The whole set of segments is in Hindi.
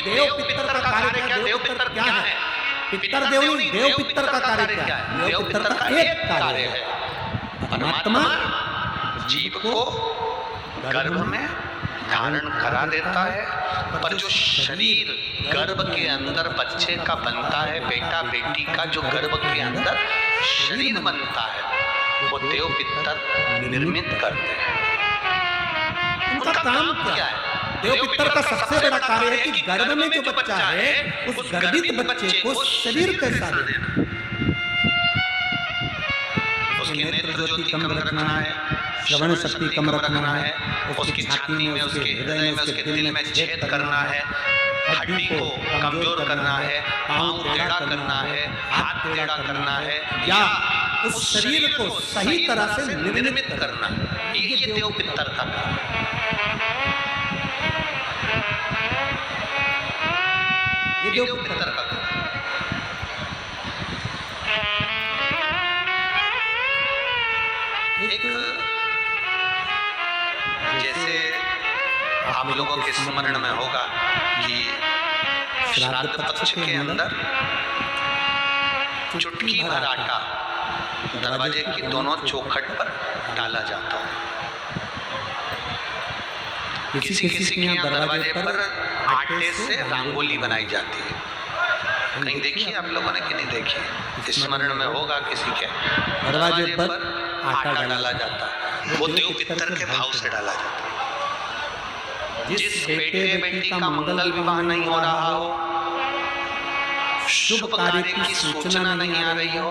देव पितर का कार्य क्या, देव पितर क्या है? पितर देव नहीं, देव पितर का कार्य क्या है? देव पितर का एक कार्य है, परमात्मा जीव को गर्भ में धारण करा देता है, पर जो शरीर गर्भ के अंदर बच्चे का बनता है, बेटा बेटी का जो गर्भ के अंदर शरीर बनता है, वो देव पितर निर्मित करते हैं। उनका काम क्या है? देव पितर का सबसे बड़ा कार्य है कि गर्भ में जो बच्चा है उस गर्भित बच्चे को शरीर कैसा देना, उसकी नेत्र ज्योति कम रखना है, श्रवण शक्ति कम रखना है, उसकी छाती में, उसके हृदय में, उसके दिल में छेद करना है, हड्डी को कमजोर करना है, पांव टेढ़ा करना है, हाथ टेढ़ा करना है, या उस शरीर को सही तरह से निर्मित करना है। ये देव पितर का काम है। ये देव पितर का काम है। एक जैसे आप लोगों के स्मरण में होगा कि श्राद्ध पक्ष के अंदर चुटकी भर आटा दरवाजे की दोनों चौखट पर डाला जाता है। किसी किसी के यहाँ दरवाजे पर आटे से रंगोली बनाई जाती है। कहीं देखी आप लोगों ने कि नहीं देखी? स्मरण में होगा किसी के दरवाजे पर आटा डाला जाता है, वो देव पितर के भाव से डाला जाता है। जिस बेटे बेटी का मंगल विवाह नहीं हो रहा हो, शुभ कार्य की सूचना नहीं आ रही हो,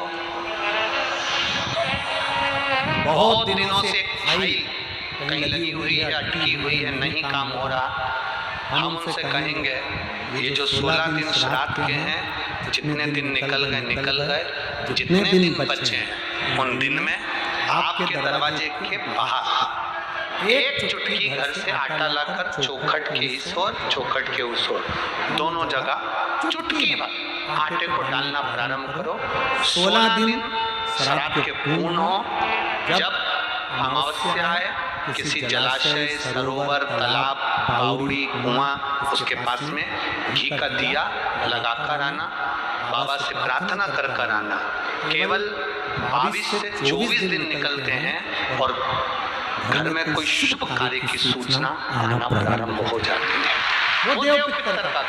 बहुत दिनों से फाइल कहीं लगी हुई है, अटकी हुई है, नहीं काम हो रहा, हम उनसे कहेंगे ये जो 16 दिन श्राद्ध के हैं, जितने दिन निकल गए, जितने दिन बचे हैं, उन दिन में आपके दरवाजे के बाहर एक चुटकी घर से आटा लाकर चौखट के इस ओर, चौखट के उस ओर, दोनों जगह चुटकी भर आटे को डालना प्रारंभ करो। 16 दिन श्राद्ध के पूर्ण हो। जब अमावस्या आए, किसी जलाशय, सरोवर, तालाब, बावड़ी, कुआं, उसके पास में घी का दिया लगाकर आना, बाबा से प्रार्थना कर आना। केवल 22 से 24 दिन निकलते हैं और घर में कोई शुभ कार्य की सूचना आना प्रारंभ हो जाती है। वो देव पितर का,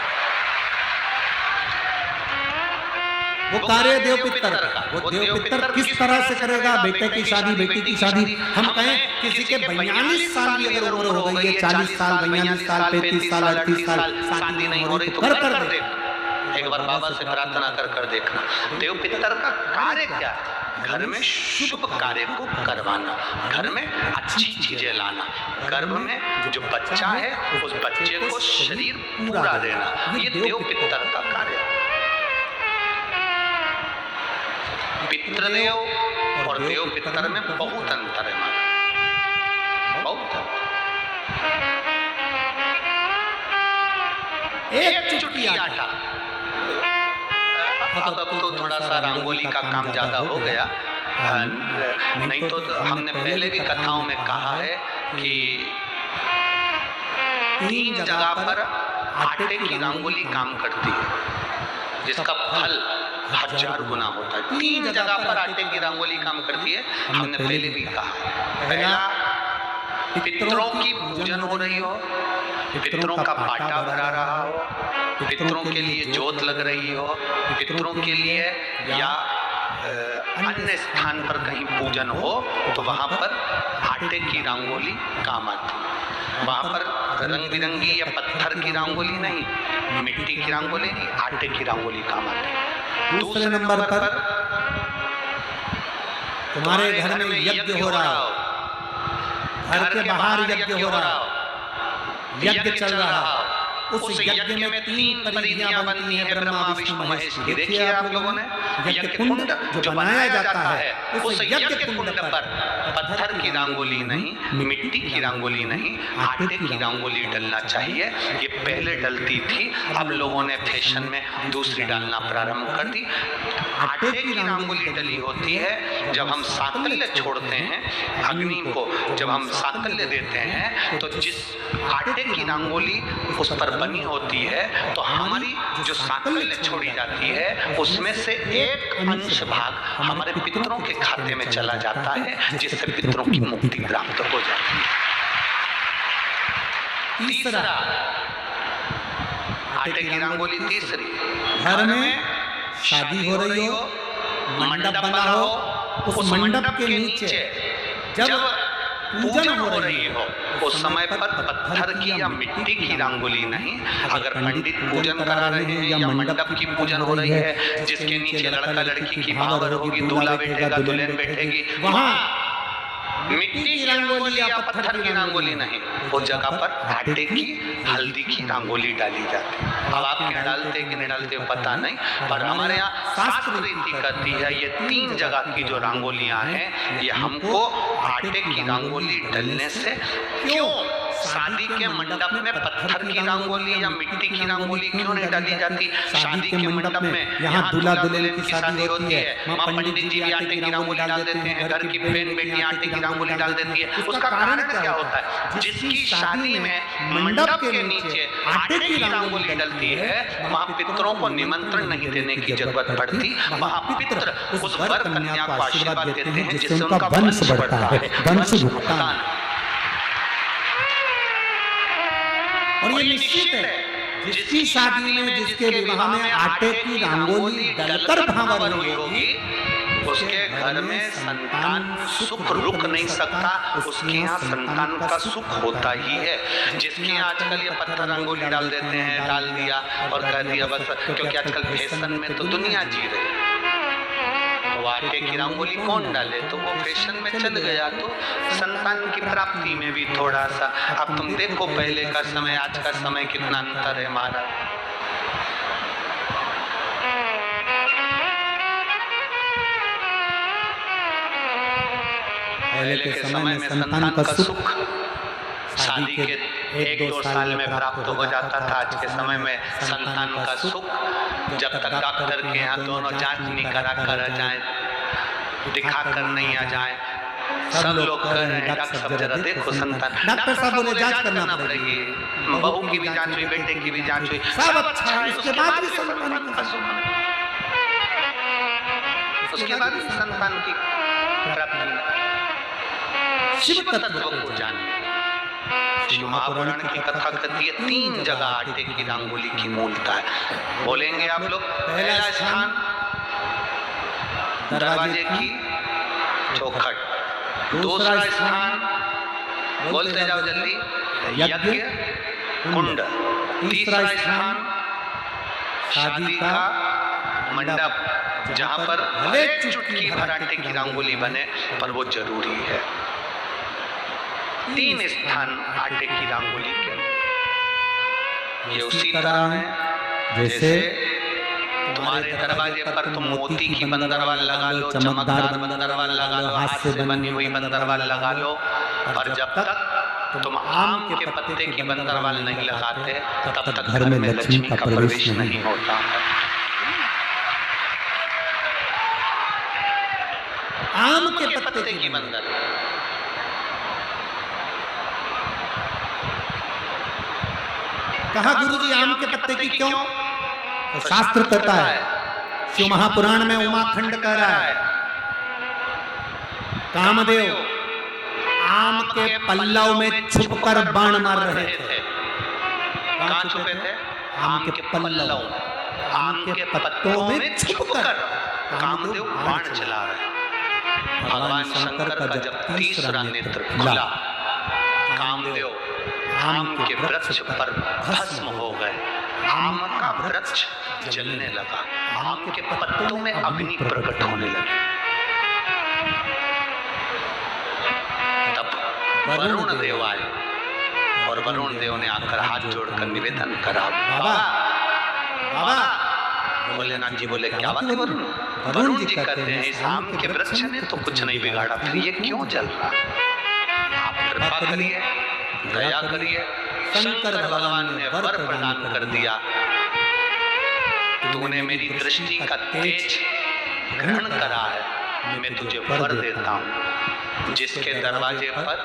वो कार्य देव पितर का। वो देव पितर किस तरह से करेगा? बेटे की शादी, बेटी की शादी, हम कहें किसी के 42 साल की अगर उम्र हो गई है, 40 साल, 42 साल, 35 साल, 38 साल, शादी नहीं हो रही तो कर दे। एक बार बाबा से प्रार्थना कर देखना। देव पितर का कार्य क्या है? घर में शुभ कार्य को करवाना, घर में अच्छी चीजें लाना, गर्भ में जो बच्चा है उस बच्चे को शरीर पूरा देना, ये देव पितर का कार्य है। पितृदेव और देव पितर में बहुत अंतर है, बहुत अंतर। एक चुटकी आटा, अब तो थोड़ा सा रंगोली का काम ज्यादा हो गया, नहीं तो हमने पहले भी कथाओं में कहा है कि 3 जगह पर आटे की रंगोली काम करती है, जिसका फल 1000 गुना होता है। 3 जगह पर आटे की रंगोली काम करती है, हमने पहले भी कहा। पहला, पितरों की पूजन हो रही हो, पितरों का पाटा भरा रहा हो, पितरों के लिए जोत लग रही हो, पितरों के लिए या अन्य स्थान पर कहीं पूजन हो, तो वहाँ पर आटे की रंगोली काम आती है। वहाँ पर रंग बिरंगी या पत्थर की रंगोली नहीं, मिट्टी की रंगोली नहीं, आटे की रंगोली काम आती है। दूसरे नंबर पर तुम्हारे घर में यज्ञ हो रहा हो, घर के बाहर यज्ञ हो रहा हो, यज्ञ चल रहा हो, उस यज्ञ में 3 परिधियां बनती हैं, ब्रह्मा विष्णु महेश की। देखिए आप लोगों ने यज्ञ कुंड जो बनाया जाता है, उस यज्ञ कुंड पर पत्थर की रंगोली नहीं, मिट्टी की रंगोली नहीं, आटे की रंगोली डलना चाहिए। ये पहले डलती थी, अब लोगों ने फैशन में दूसरी डालना प्रारंभ कर दी। आटे की रंगोली डली होती है जब हम साकल्य छोड़ते हैं, अग्नि को जब हम साकल्य देते हैं, तो जिस आटे की रंगोली उस पर बनी होती है तो हमारी जो सांकल्य छोड़ी जाती है उसमें से एक अंश भाग हमारे पितरों के खाते में चला जाता है, जिससे पितरों की मुक्ति प्राप्त हो जाती है। तीसरा, आटे की रंगोली। तीसरी, घर में शादी हो रही हो, मंडप बना हो, उस मंडप के नीचे जब पूजन हो रही हो उस समय पर पत्थर की या मिट्टी की रंगोली नहीं। अगर पंडित पूजन करा रहे हैं या मंडप की पूजन हो रही है जिसके नीचे लड़का लड़की की भावर होगी, दूल्हा बैठेगा, दुल्हन बैठेगी, वहाँ मिट्टी की रंगोली या पत्थर की रंगोली नहीं, उस जगह पर आटे की, हल्दी की रंगोली डाली जाती है। अब आप क्या डालते कि नहीं डालते पता नहीं, पर हमारे यहाँ शास्त्र रीति कहती है ये 3 जगह की जो रंगोलियां हैं ये हमको आटे की रंगोली डलने से, क्यों शादी के मंडप में पत्थर की रंगोली या मिट्टी की रंगोली क्यों नहीं डाली जाती? शादी के मंडप में यहाँ दूल्हा दुल्हन की शादी होती है, वहाँ पंडित जी भी आटे की रंगोली डाल देते हैं, घर की बहन बेटियां आटे की रंगोली डाल देती है। उसका कारण क्या होता है? जिसकी शादी में मंडप के नीचे आटे की रंगोली डलती है वहाँ पितरों को निमंत्रण नहीं देने की जरूरत पड़ती, वहाँ पितर उस वर कन्या को आशीर्वाद देते हैं जिससे उनका वंश बढ़ता है, वंश भुगतान। और ये निश्चित है जिसकी शादी में, जिसके विवाह में आटे की रंगोली डलकर भावर हुई होगी उसके घर में संतान सुख रुक नहीं सकता, उसके यहाँ संतान का सुख होता ही है। जिसके यहाँ आजकल ये पत्थर रंगोली डाल देते हैं, डाल दिया और कह दिया बस, क्योंकि आजकल फैशन में तो दुनिया जी रही है, तो आटे की रंगोली कौन डाले, तो वो फैशन में चल गया, तो संतान की प्राप्ति में भी थोड़ा सा। अब तुम देखो पहले का समय आज का समय कितना अंतर है हमारा। पहले के समय में संतान का सुख शादी के 1-2 साल में प्राप्त हो जाता था। आज के समय में संतान का सुख जब तक डॉक्टर के यहाँ दोनों जांच नहीं करा कर जाए, दिखा कर नहीं आ जाए, सब लोग कह रहे हैं डॉक्टर साहब जरा देखो संतान, डॉक्टर साहब बोले जांच करना पड़ेगी, बहू की भी जांच हुई, बेटे की भी जांच हुई, सब अच्छा है, उसके बाद भी संतान का सुख, उसके बाद भी संतान की प्राप्ति। शिव तत्व को जाने, शिव महापुराण की कथा कहती है 3 जगह आटे की रंगोली की मूलता है। बोलेंगे आप लोग, पहला स्थान दरवाजे की चौखट, दूसरा स्थान बोलते जाओ जल्दी यज्ञ कुंड, तीसरा स्थान शादी का मंडप जहां पर भले चुटकी भर आटे की रंगोली बने पर वो जरूरी है। 3 स्थान आटे की रंगोली के। ये उसी तरह है जैसे तुम्हारे दरवाजे पर तुम मोती की बंदरवाल लगा लो, चमकदार बंदरवाल लगा लो, हाथ से बनी हुई बंदरवाल लगा लो, पर जब तक तुम आम के पत्ते की बंदरवाल नहीं लगाते तब तक घर में लक्ष्मी का प्रवेश नहीं होता है। आम के पत्ते की बंदर, कहा गुरुजी आम के पत्ते की क्यों? तो शास्त्र कहता है, शिव महापुराण में उमाखंड कह रहा है, कामदेव आम के पल्लव में छुपकर बाण मार रहे थे। कहाँ छुपे थे? आम के पल्लव, आम के पत्तों में छुपकर कामदेव बाण चला रहे। भगवान शंकर का जब तीसरा नेत्र खुला, कामदेव आम के वृक्ष पर भस्म हो गए, आम का वृक्ष जलने लगा, आम के पत्तों में अग्नि प्रकट होने लगी। तब वरुण देव आए और वरुण देव ने आकर हाथ जोड़कर निवेदन करा, बाबा बाबा। भोलेनाथ जी बोले क्या बात है वरुण? वरुण जी कहते हैं इस आम के वृक्ष ने तो कुछ नहीं बिगाड़ा, फिर ये क्यों जल रहा? आप कृपा करिए, दया करिए। शंकर भगवान ने वर प्रदान कर दिया, तूने मेरी दृष्टि का तेज ग्रहण करा है, मैं तुझे वर देता हूँ। जिसके दरवाजे पर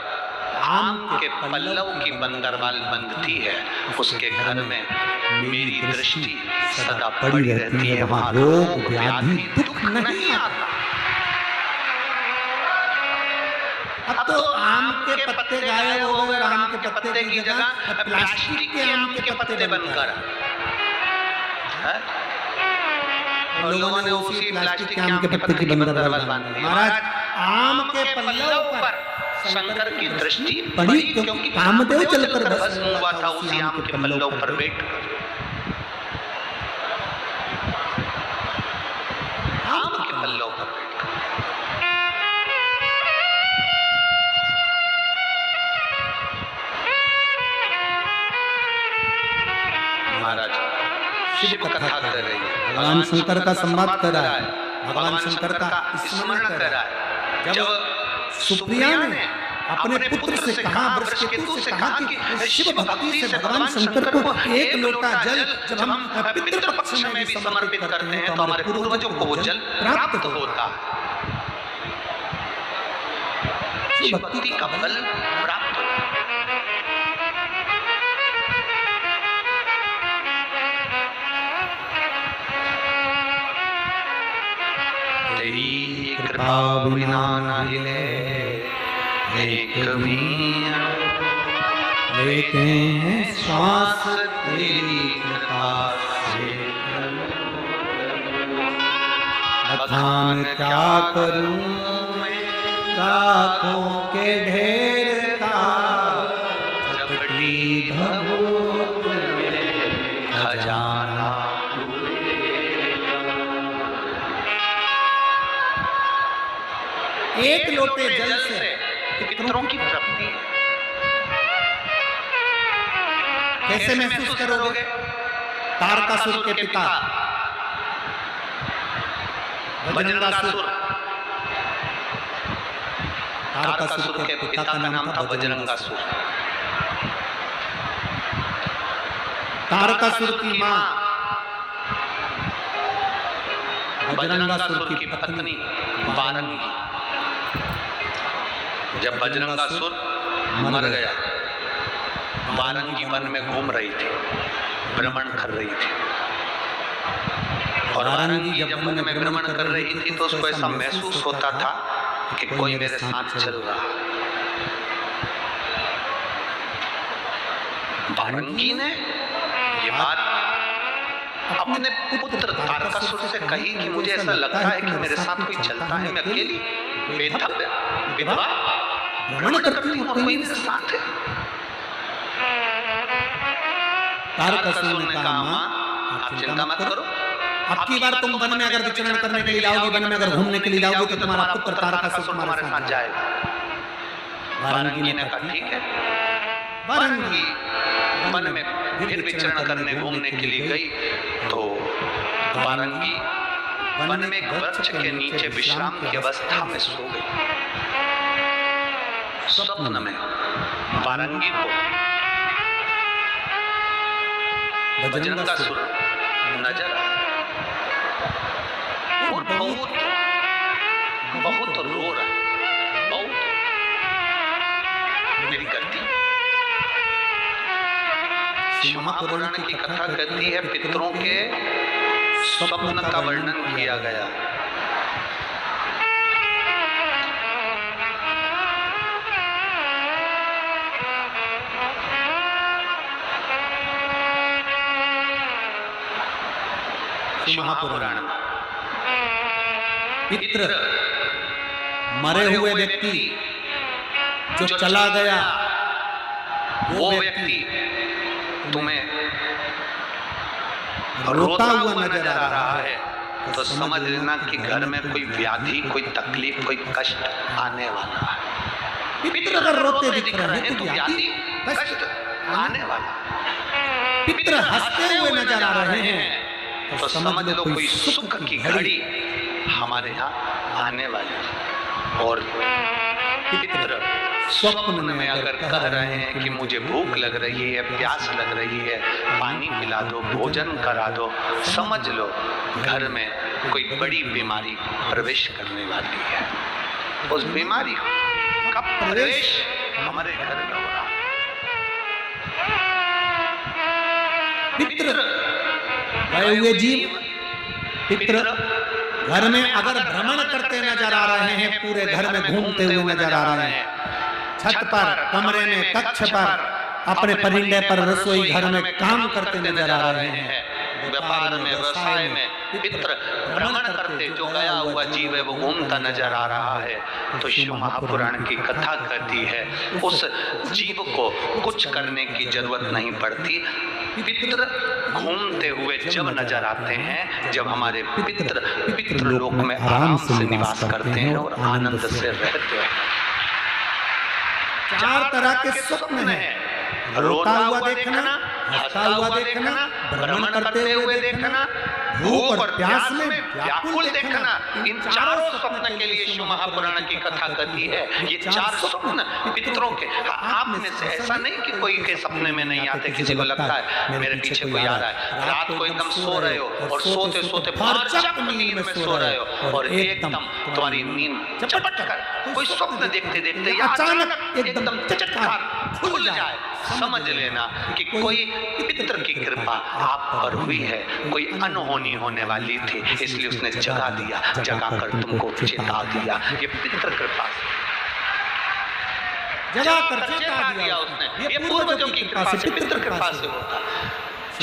आम के पल्लव की बंदरवाल बंधती है, उसके घर में मेरी दृष्टि सदा पड़ी रहती है, वहां रोग व्याधि दुख नहीं आता। अब तो आम के पत्ते गायब हो गए, आम के पत्ते की जगह प्लास्टिक के आम के पत्ते बनकर लोगों ने उसी प्लास्टिक के आम के पत्ते की बंदरवाल बांध दी। महाराज, आम के पल्लव पर शंकर की दृष्टि पड़ी, क्योंकि कामदेव चलकर भस्म हुआ था उसी आम के पल्लव पर बैठ आम के पल्लव पर महाराज शिव कथा कर रही है, भगवान शंकर का संवाद कर रहा है, भगवान शंकर का स्मरण कर रहा है। जब सुप्रिया ने अपने पुत्र से कहा, वृषकेतु से कहा कि शिव भक्ति से भगवान शंकर को एक लोटा जल जब हम पितृपक्ष में भी समर्पित करते हैं तो हमारे पूर्वजों को वो जल प्राप्त होता है, शिव भक्ति का बल प्राप्त होता है। तेरी कृपा बिना नहीं एक मियां लेते हैं श्वास तेरी कृपा से बखान क्या करूं मैं रातों के ढेर का, झपटी भभूत में खजाना एक लोटे जल से पितरों की प्राप्ति है। कैसे महसूस करोगे? तारकासुर के पिता बजरंगासुर, तारकासुर के पिता का नाम था बजरंगासुर। तारकासुर की मां बजरंगासुर की पत्नी बारंगी। जब बजरंगासुर मर गया, बारंगी वन में घूम रही थी, भ्रमण कर रही थी, और बारंगी जब वन में भ्रमण कर रही थी तो उसको ऐसा महसूस होता था कि कोई मेरे साथ चल रहा है। बारंगी ने ये बात अपने पुत्र तारकासुर से कही कि मुझे ऐसा लगता है कि मेरे साथ कोई चलता है, मैं अकेली बेधव्य विधवा भ्रमण करती हूँ, कोई मेरे साथ है। तारकासुर ने कहा, माँ आप चिंता मत करो, अब की बार तुम वन में अगर विचरण करने के लिए जाओगी, वन में अगर घूमने के लिए जाओगी तो तुम्हारा पुत्र तारकासुर तुम्हारे साथ जाएगा। बारंगी ने कहा ठीक है। बारंगी वन में फिर विचरण करने घूमने के लिए गई तो बारंगी वन में एक वृक्ष के नीचे विश्राम की अवस्था में सो गई। स्वप्न में बारंगी को बजरंगासुर नजर आया और बहुत बहुत रो रहा, बहुत मेरी गलती। शिव महापुराण की कथा कहती है पितरों के स्वप्न का वर्णन किया गया। शिव महापुराण पितृ मरे हुए व्यक्ति जो चला गया वो व्यक्ति तुम्हें रोता हुआ नजर आ रहा है तो समझ लेना कि घर में कोई व्याधि, कोई तकलीफ, कोई कष्ट आने वाला है। पितृ अगर रोते दिख रहे हैं तो व्याधि कष्ट आने वाला है। पितृ हंसते हुए नजर आ रहे हैं तो समझ लो कोई सुख की घड़ी हमारे यहाँ आने वाली है। और पितृ स्वप्न में अगर कह रहे हैं कि मुझे भूख लग रही है, प्यास लग रही है, पानी पिला दो, भोजन करा दो, समझ लो घर में कोई बड़ी बीमारी प्रवेश करने वाली है। उस बीमारी का प्रवेश हमारे घर में हो रहा। पितृ गए हुए जीव, पितृ घर में अगर भ्रमण करते नजर आ रहे हैं, पूरे घर में घूमते हुए नजर आ रहे हैं, छत पर, कमरे में, कक्ष पर, अपने परिंदे पर, रसोई घर में काम करते नजर आ रहे हैं, व्यापार में, व्यवसाय में पितृ भ्रमण करते जो गया हुआ जीव है वो घूमता नजर आ रहा है, तो शिव महापुराण की कथा कहती है उस जीव को कुछ करने की जरूरत नहीं पड़ती। पितृ घूमते हुए जब नजर आते हैं, जब हमारे पितृलोक में आराम से निवास करते हैं और आनंद से रहते हैं। 4 तरह के स्वप्न हैं, रोता हुआ देखना, हंसता हुआ देखना, भ्रमण करते हुए देखना, भूख और प्यास में व्याकुल देखना। इन चारों स्वप्न के लिए शिव महापुराण की कथा कहती है। ये 4 स्वप्न पितरों के, आप में से ऐसा नहीं कि कोई के सपने में नहीं आते, किसी को लगता है मेरे पीछे कोई आ रहा है, रात को एकदम सो रहे हो और सोते सोते भरचक नींद में सो रहे हो और एकदम तुम्हारी नींद चपट कर कोई स्वप्न देखते देखते या अचानक एकदम चटकार खुल जाए, समझ लेना कि कोई पितर की कृपा आप पर हुई है, कोई अनहोनी होने वाली थी, इसलिए उसने जगा दिया, जगा कर तुमको चेता दिया। ये पितर कृपा जगा कर चेता दिया उसने, ये पूर्वजों की कृपा से, पितर कृपा से होता।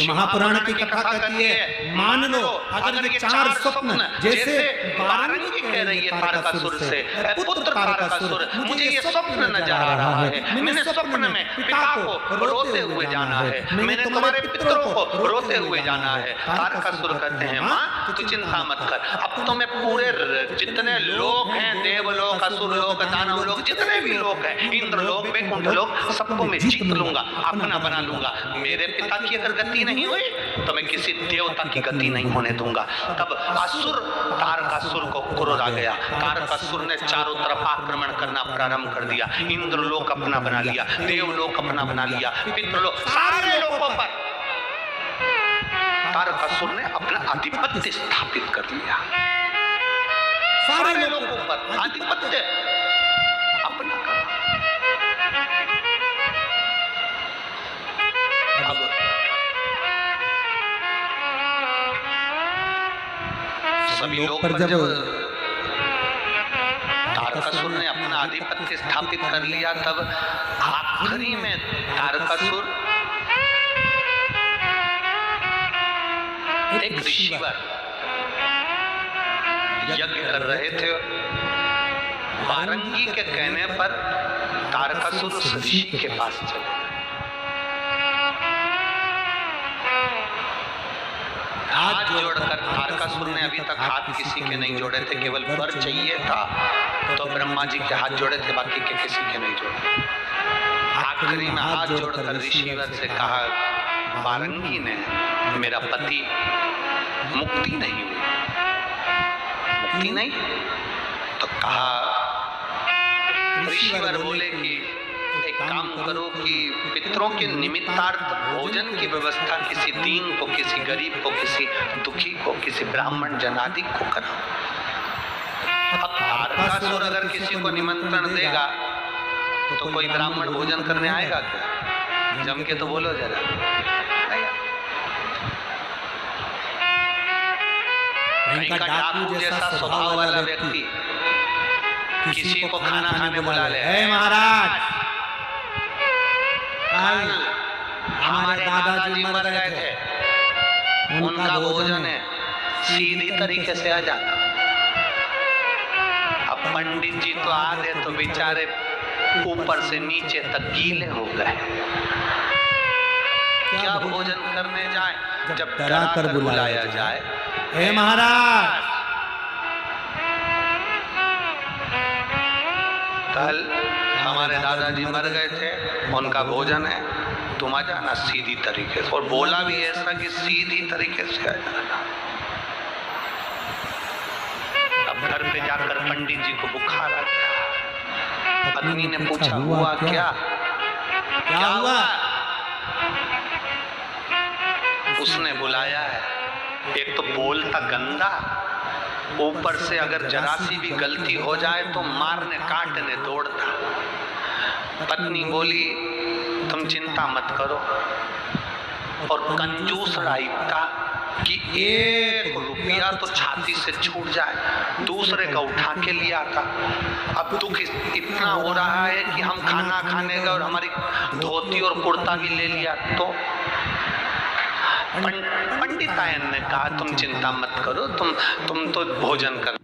महापुराण की कथा कहती है, मान लो अगर ये 4 स्वप्न जैसे वाराणसी कह रही है तारकासुर से, पुत्र तारकासुर, मुझे ये स्वप्न नजर आ रहा है, मैंने स्वप्न में पिता को रोते हुए जाना है, मैंने तुम्हारे पितरों को रोते हुए जाना है। तारकासुर कहते हैं, माँ तू चिंता मत कर, अब तो मैं पूरे जितने लोग हैं, देवलोक, असुरलोक, दानवलोक, जितने भी लोग हैं, इंद्रलोक, वैकुंठलोक, सबको मैं जीत लूंगा, अपना बना लूंगा। मेरे पिता की अगर गति नहीं हुई तो मैं किसी देवता की गति नहीं होने दूंगा। तब असुर तारकासुर को क्रोध आ गया, तारकासुर ने चारों तरफ आक्रमण करना प्रारंभ कर दिया, इंद्रलोक अपना बना लिया, देवलोक अपना बना लिया, पितृलोक, सारे लोगों पर तारकासुर ने अपना आधिपत्य स्थापित कर लिया, सारे लोगों पर आधिपत्य अपना कर। अब सभी लोग पर जब तारकासुर ने अपना आधिपत्य स्थापित कर लिया, तब आखिरी में तारकासुर एक ऋषिवर यज्ञ कर रहे थे, वारंगी के कहने पर तारकासुर उस ऋषि के पास चले। हाथ जोड़कर, तारकासुर ने अभी तक हाथ किसी के नहीं जोड़े थे, केवल वर चाहिए था तो ब्रह्मा जी के हाथ जोड़े थे, बाकी के किसी के नहीं जोड़े। आखिरी में हाथ जोड़कर ऋषिवर से कहा, वारंगी ने, मेरा पति मुक्ति नहीं हुई, मुक्ति नहीं, तो कहा, ऋषिवर बोले कि एक काम करो कि पितरों के निमित्तार्थ भोजन की व्यवस्था किसी दीन को, किसी गरीब को, किसी दुखी को, किसी ब्राह्मण जनादि को कराओ। अब तारकासुर अगर किसी को निमंत्रण देगा तो कोई ब्राह्मण भोजन करने आएगा क्या? जम के तो बोलो जरा। कहीं का डाकू जैसा स्वभाव वाला व्यक्ति किसी को खाना खाने बुला ले, महाराज कल हमारे दादाजी मर गए थे, उनका भोजन है, सीधी तरीके से आ जाता। अब पंडित जी तो आते तो बेचारे ऊपर से नीचे तक गीले हो गए, क्या भोजन करने जाए जब डरा कर बुलाया जाए। हे महाराज, कल हमारे दादाजी मर गए थे, उनका भोजन है, तुम आ जाना सीधी तरीके से। और बोला भी ऐसा कि सीधी तरीके से आ जाना। अब घर पे जाकर पंडित जी को बुखार आ गया। पत्नी ने पूछा, हुआ क्या? क्या हुआ? उसने बुलाया है, एक तो बोलता गंदा, ऊपर से अगर जरा सी भी गलती हो जाए तो मारने काटने दौड़ता। पत्नी बोली तुम चिंता मत करो, और कंजूस रायता कि 1 रुपया तो छाती से छूट जाए, दूसरे का उठा के लिया था। अब दुख इतना हो रहा है कि हम खाना खाने गए और हमारी धोती और कुर्ता भी ले लिया। तो पंडितायन ने कहा तुम चिंता मत करो, तुम तो भोजन कर।